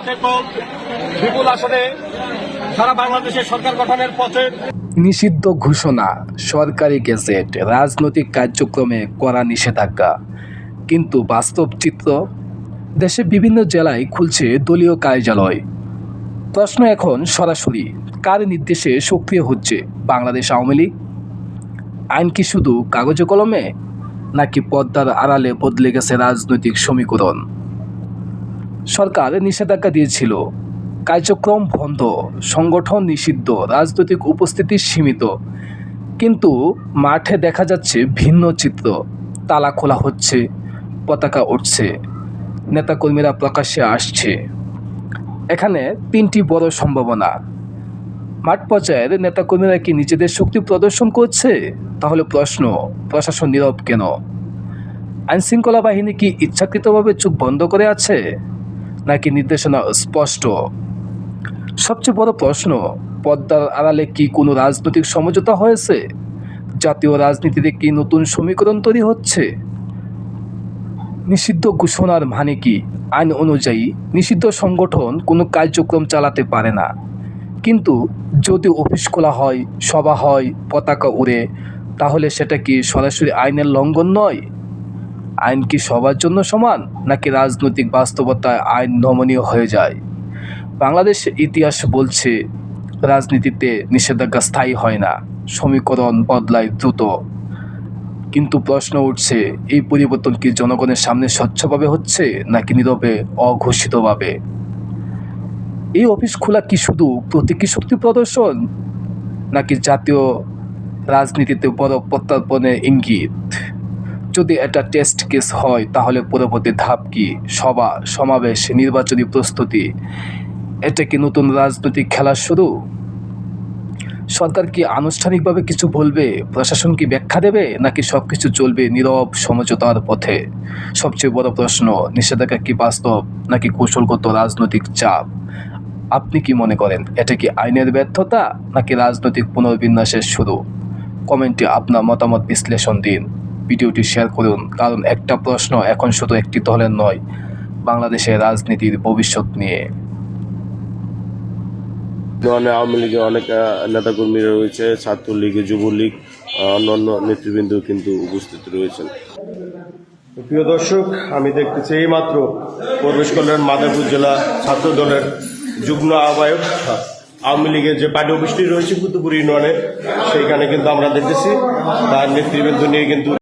বিপুল আসনে সারা বাংলাদেশের সরকার গঠনের পথে নিষিদ্ধ ঘোষণা, সরকারি গেজেট, রাজনৈতিক কার্যক্রমে কড়া নিষেধাজ্ঞা। কিন্তু বাস্তব চিত্র, দেশের বিভিন্ন জেলায় খুলছে দলীয় কার্যালয়। প্রশ্ন এখন সরাসরি, কার নির্দেশে সক্রিয় হচ্ছে বাংলাদেশ আওয়ামী লীগ? আইন কি শুধু কাগজে কলমে, নাকি পর্দার আড়ালে বদলে গেছে রাজনৈতিক সমীকরণ? সরকার নিষেধাজ্ঞা দিয়েছিল, কার্যক্রম বন্ধ, সংগঠন নিষিদ্ধ, রাজনৈতিক উপস্থিতি সীমিত। কিন্তু মাঠে দেখা যাচ্ছে ভিন্ন চিত্র। তালা খোলা হচ্ছে, পতাকা উঠছে, নেতাকর্মীরা প্রকাশ্যে আসছে। এখানে তিনটি বড় সম্ভাবনা। মাঠ পর্যায়ের নেতাকর্মীরা কি নিজেদের শক্তি প্রদর্শন করছে? তাহলে প্রশ্ন, প্রশাসন নীরব কেন? আইনশৃঙ্খলা বাহিনী কি ইচ্ছাকৃতভাবে চোখ বন্ধ করে আছে, নাকি নির্দেশনা স্পষ্ট? সবচেয়ে বড় প্রশ্ন, পর্দার আড়ালে কি কোনো রাজনৈতিক সমঝোতা হয়েছে? জাতীয় রাজনীতিতে কি নতুন সমীকরণ তৈরি হচ্ছে? নিষিদ্ধ ঘোষণার মানে কি? আইন অনুযায়ী নিষিদ্ধ সংগঠন কোনো কার্যক্রম চালাতে পারে না। কিন্তু যদি অফিস খোলা হয়, সভা হয়, পতাকা উড়ে, তাহলে সেটা কি সরাসরি আইনের লঙ্ঘন নয়? আইন কি সবার জন্য সমান, নাকি রাজনৈতিক বাস্তবতায় আইন নমনীয় হয়ে যায়? বাংলাদেশের ইতিহাস বলছে, রাজনীতিতে নিষেধাজ্ঞা স্থায়ী হয় না, সমীকরণ বদলায় দ্রুত। কিন্তু প্রশ্ন উঠছে, এই পরিবর্তন কি জনগণের সামনে স্বচ্ছভাবে হচ্ছে, নাকি নীরবে অঘোষিতভাবে? এই অফিস খোলা কি শুধু প্রতীকী শক্তি প্রদর্শন, নাকি জাতীয় রাজনীতিতে বড় প্রত্যর্পণের ইঙ্গিত? যদি এটা টেস্ট কেস হয়, তাহলে পরবর্তী ধাপ কি? সভা, সমাবেশ, নির্বাচনী প্রস্তুতি, এটা কি নতুন রাজনৈতিক খেলার শুরু? সরকার কি আনুষ্ঠানিকভাবে কিছু বলবে? প্রশাসন কি ব্যাখ্যা দেবে, নাকি সবকিছু চলবে নীরব সমঝোতার পথে? সবচেয়ে বড় প্রশ্ন, নিষেধাজ্ঞা কি বাস্তব, নাকি কৌশলগত রাজনৈতিক চাপ? আপনি কি মনে করেন, এটা কি আইনের ব্যর্থতা, নাকি রাজনৈতিক পুনর্বিন্যাসের শুরু? কমেন্টে আপনার মতামত বিশ্লেষণ দিন। ভিডিওটি শেয়ার করুন, কারণ একটা প্রশ্ন এখন শুধু একটি দলের নয়, বাংলাদেশের রাজনীতির ভবিষ্যৎ নিয়ে। আওয়ামী লীগের অনেক নেতাকর্মীরা রয়েছে, ছাত্রলীগ, যুবলীগ, অন্যান্য নেতৃবৃন্দ কিন্তু উপস্থিত রয়েছেন। প্রিয় দর্শক, আমি দেখতেছি এইমাত্র প্রবেশ করলেন মাদারীপুর জেলা ছাত্র দলের যুগ্ম আহ্বায়ক, আওয়ামী লীগের যে পার্টি অফিসটি রয়েছে কুতুবপুর ইউনিয়নে, সেইখানে কিন্তু আমরা দেখতেছি তার নেতৃবৃন্দ নিয়ে কিন্তু